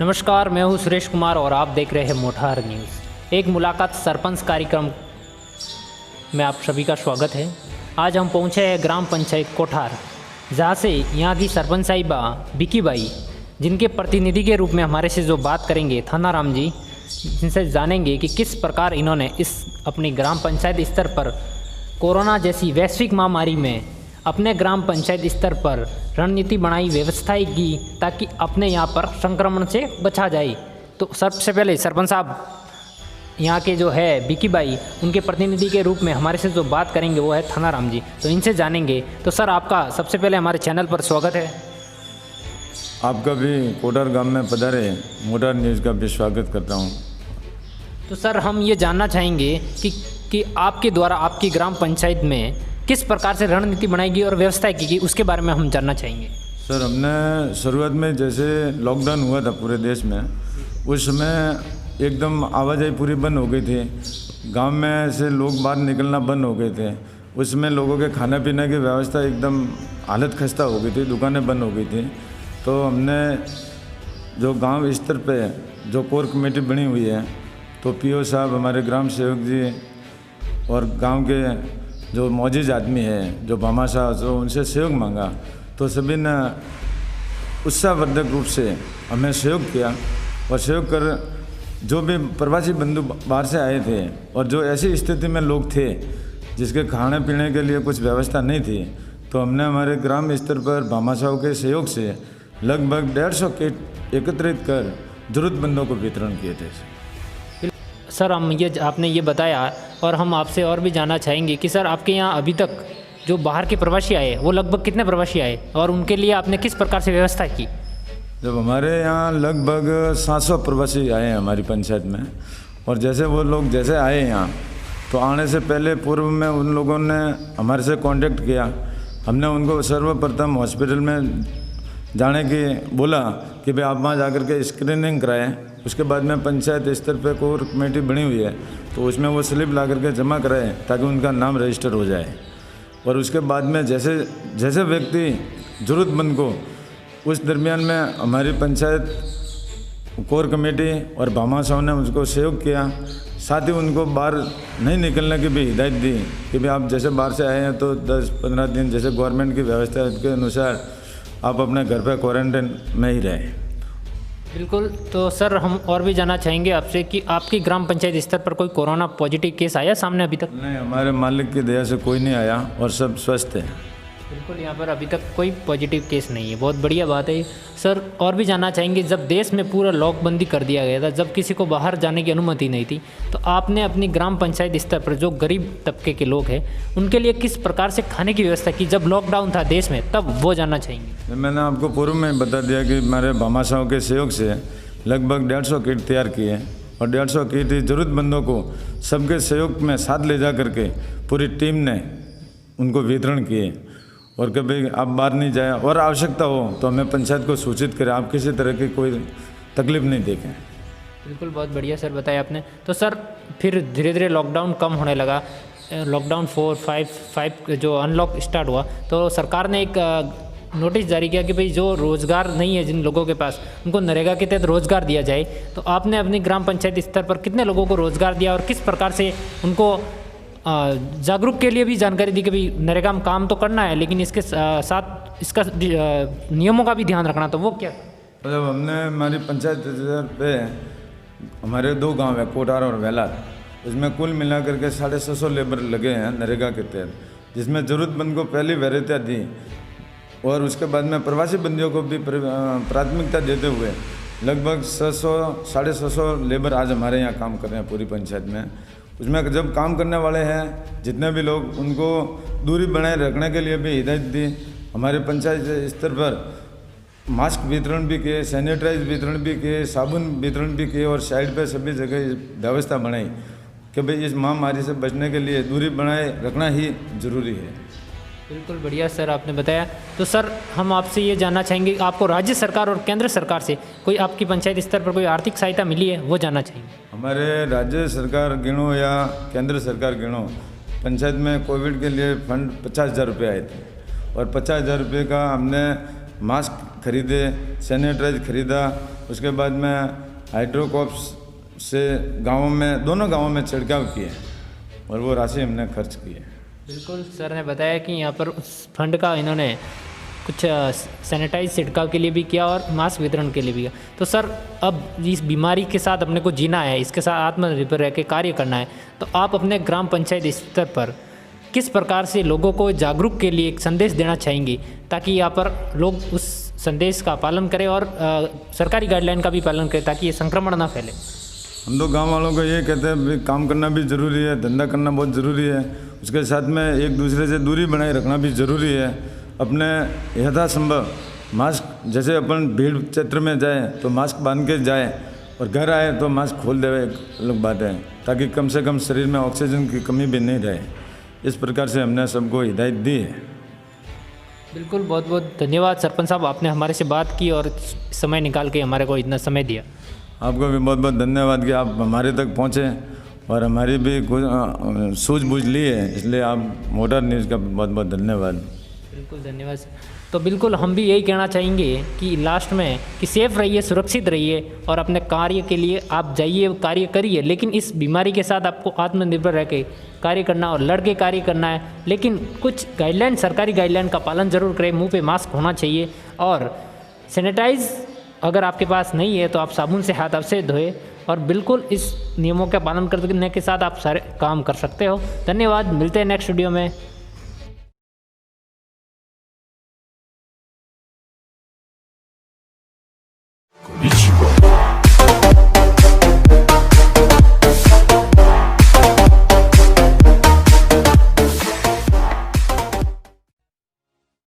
नमस्कार, मैं हूं सुरेश कुमार और आप देख रहे हैं मोठार न्यूज़। एक मुलाकात सरपंच कार्यक्रम में आप सभी का स्वागत है। आज हम पहुंचे हैं ग्राम पंचायत कोठार, जहां से यहां की सरपंच साहिबा बिकी बाई, जिनके प्रतिनिधि के रूप में हमारे से जो बात करेंगे थाना राम जी, जिनसे जानेंगे कि किस प्रकार इन्होंने इस अपनी ग्राम पंचायत स्तर पर कोरोना जैसी वैश्विक महामारी में अपने ग्राम पंचायत स्तर पर रणनीति बनाई, व्यवस्थाएं की, ताकि अपने यहाँ पर संक्रमण से बचा जाए। तो सबसे पहले सरपंच साहब यहाँ के जो है बिकी बाई, उनके प्रतिनिधि के रूप में हमारे से जो बात करेंगे वो है थाना राम जी, तो इनसे जानेंगे। तो सर, आपका सबसे पहले हमारे चैनल पर स्वागत है। आपका भी कोटार गांव में पधारे मोटार न्यूज़ का भी स्वागत करता हूँ। तो सर, हम ये जानना चाहेंगे कि आपके द्वारा आपकी ग्राम पंचायत में किस प्रकार से रणनीति बनाई गई और व्यवस्था की गई, उसके बारे में हम जानना चाहेंगे। सर, हमने शुरुआत में जैसे लॉकडाउन हुआ था पूरे देश में, उस समय एकदम आवाजाही पूरी बंद हो गई थी। गांव में से लोग बाहर निकलना बंद हो गए थे। उसमें लोगों के खाना पीने की व्यवस्था एकदम हालत खस्ता हो गई थी, दुकानें बंद हो गई थी। तो हमने जो गांव स्तर पे जो कोर कमेटी बनी हुई है, तो पीओ साहब, हमारे ग्राम सेवक जी और गांव के जो मौजूद आदमी है, जो भामाशाह, जो उनसे सहयोग मांगा, तो सभी ने उत्साहवर्धक रूप से हमें सहयोग किया। और सहयोग कर जो भी प्रवासी बंधु बाहर से आए थे और जो ऐसी स्थिति में लोग थे जिसके खाने पीने के लिए कुछ व्यवस्था नहीं थी, तो हमने हमारे ग्राम स्तर पर भामाशाह के सहयोग से लगभग 150 किट एकत्रित कर ज़रूरतमंदों को वितरण किए थे। सर, आपने ये बताया और हम आपसे और भी जानना चाहेंगे कि सर, आपके यहाँ अभी तक जो बाहर के प्रवासी आए वो लगभग कितने प्रवासी आए और उनके लिए आपने किस प्रकार से व्यवस्था की? जब हमारे यहाँ लगभग 700 प्रवासी आए हैं हमारी पंचायत में, और जैसे वो लोग जैसे आए यहाँ, तो आने से पहले पूर्व में उन लोगों ने हमारे से कांटेक्ट किया। हमने उनको सर्वप्रथम हॉस्पिटल में जाने की बोला कि भाई आप वहाँ जाकर के स्क्रीनिंग कराएं। उसके बाद में पंचायत स्तर पे कोर कमेटी बनी हुई है, तो उसमें वो स्लिप ला करके जमा कराएं ताकि उनका नाम रजिस्टर हो जाए। और उसके बाद में जैसे जैसे व्यक्ति ज़रूरतमंद को, उस दरमियान में हमारी पंचायत कोर कमेटी और भामाशाह ने उसको सहयोग किया। साथ ही उनको बाहर नहीं निकलने की भी हिदायत दी कि भाई आप जैसे बाहर से आए हैं तो 10-15 दिन जैसे गवर्नमेंट की व्यवस्था के अनुसार आप अपने घर पर क्वारंटाइन में ही रहें। बिल्कुल। तो सर, हम और भी जानना चाहेंगे आपसे कि आपकी ग्राम पंचायत स्तर पर कोई कोरोना पॉजिटिव केस आया सामने अभी तक? नहीं, हमारे मालिक की दया से कोई नहीं आया और सब स्वस्थ है। बिल्कुल, यहाँ पर अभी तक कोई पॉजिटिव केस नहीं है। बहुत बढ़िया बात है। सर, और भी जानना चाहेंगे, जब देश में पूरा लॉकबंदी कर दिया गया था, जब किसी को बाहर जाने की अनुमति नहीं थी, तो आपने अपनी ग्राम पंचायत स्तर पर जो गरीब तबके के लोग हैं उनके लिए किस प्रकार से खाने की व्यवस्था की जब लॉकडाउन था देश में, तब वो जानना चाहेंगे। मैंने आपको पूर्व में बता दिया कि हमारे भामाशाह के सहयोग से लगभग 150 किट तैयार किए और 150 किट ज़रूरतमंदों को सबके सहयोग में साथ ले जा करके पूरी टीम ने उनको वितरण किए। और कभी आप बाहर नहीं जाए और आवश्यकता हो तो हमें पंचायत को सूचित करें, आप किसी तरह की कोई तकलीफ नहीं देखें। बिल्कुल, बहुत बढ़िया सर बताया आपने। तो सर, फिर धीरे धीरे लॉकडाउन कम होने लगा, लॉकडाउन 4, 5 जो अनलॉक स्टार्ट हुआ, तो सरकार ने एक नोटिस जारी किया कि भाई जो रोज़गार नहीं है जिन लोगों के पास, उनको नरेगा के तहत रोज़गार दिया जाए। तो आपने अपनी ग्राम पंचायत स्तर पर कितने लोगों को रोज़गार दिया और किस प्रकार से उनको जागरूक के लिए भी जानकारी दी कि भाई नरेगा में काम तो करना है, लेकिन इसके साथ इसका नियमों का भी ध्यान रखना, तो वो क्या? मतलब हमने हमारी पंचायत स्तर पे हमारे 2 गांव है, कोटार और वेलार, उसमें कुल मिला करके 650 लेबर लगे हैं नरेगा के तहत, जिसमें ज़रूरतमंद को पहली वरीयता दी और उसके बाद में प्रवासी बंदियों को भी प्राथमिकता देते हुए लगभग 600-650 लेबर आज हमारे यहाँ काम कर रहे हैं पूरी पंचायत में। उसमें जब काम करने वाले हैं जितने भी लोग, उनको दूरी बनाए रखने के लिए भी हिदायत दी। हमारे पंचायत स्तर पर मास्क वितरण भी किए, सैनिटाइज वितरण भी किए, साबुन वितरण भी किए और साइड पे सभी जगह व्यवस्था बनाई कि भाई इस महामारी से बचने के लिए दूरी बनाए रखना ही जरूरी है। बिल्कुल बढ़िया सर आपने बताया। तो सर, हम आपसे ये जानना चाहेंगे, आपको राज्य सरकार और केंद्र सरकार से कोई आपकी पंचायत स्तर पर कोई आर्थिक सहायता मिली है, वो जानना चाहेंगे। हमारे राज्य सरकार गिनो या केंद्र सरकार गिनो, पंचायत में कोविड के लिए फंड 50,000 रुपये आए थे और 50,000 रुपये का हमने मास्क खरीदे, सैनिटाइज खरीदा उसके बाद में हाइड्रोकॉप्स से गाँवों में, दोनों गाँवों में छिड़काव किए और वो राशि हमने खर्च की है। बिल्कुल, सर ने बताया कि यहाँ पर उस फंड का इन्होंने कुछ सैनिटाइज छिड़काव के लिए भी किया और मास्क वितरण के लिए भी किया। तो सर, अब इस बीमारी के साथ अपने को जीना है, इसके साथ आत्मनिर्भर रह के कार्य करना है, तो आप अपने ग्राम पंचायत स्तर पर किस प्रकार से लोगों को जागरूक के लिए एक संदेश देना चाहेंगे ताकि यहाँ पर लोग उस संदेश का पालन करें और सरकारी गाइडलाइन का भी पालन करें ताकि ये संक्रमण ना फैले? हम तो गांव वालों को ये कहते हैं भी काम करना भी ज़रूरी है, धंधा करना बहुत ज़रूरी है, उसके साथ में एक दूसरे से दूरी बनाए रखना भी ज़रूरी है। अपने यथासंभव मास्क, जैसे अपन भीड़ क्षेत्र में जाए तो मास्क बांध के जाए और घर आए तो मास्क खोल दे, एक अलग बात है, ताकि कम से कम शरीर में ऑक्सीजन की कमी भी नहीं रहे। इस प्रकार से हमने सबको हिदायत दी है। बिल्कुल, बहुत बहुत धन्यवाद सरपंच साहब, आपने हमारे से बात की और समय निकाल के हमारे को इतना समय दिया। आपको भी बहुत बहुत धन्यवाद कि आप हमारे तक पहुँचे और हमारी भी कुछ सूझबूझ ली है, इसलिए आप मोटर न्यूज़ का बहुत बहुत धन्यवाद। बिल्कुल धन्यवाद सर। तो बिल्कुल हम भी यही कहना चाहेंगे कि लास्ट में कि सेफ रहिए, सुरक्षित रहिए और अपने कार्य के लिए आप जाइए, कार्य करिए, लेकिन इस बीमारी के साथ आपको आत्मनिर्भर रह के कार्य करना और लड़ के कार्य करना है। लेकिन कुछ गाइडलाइन, सरकारी गाइडलाइन का पालन जरूर करें। मुंह पे मास्क होना चाहिए और सैनिटाइज अगर आपके पास नहीं है तो आप साबुन से हाथ अवश्य धोए और बिल्कुल इस नियमों का पालन करने के साथ आप सारे काम कर सकते हो। धन्यवाद, मिलते हैं नेक्स्ट वीडियो में।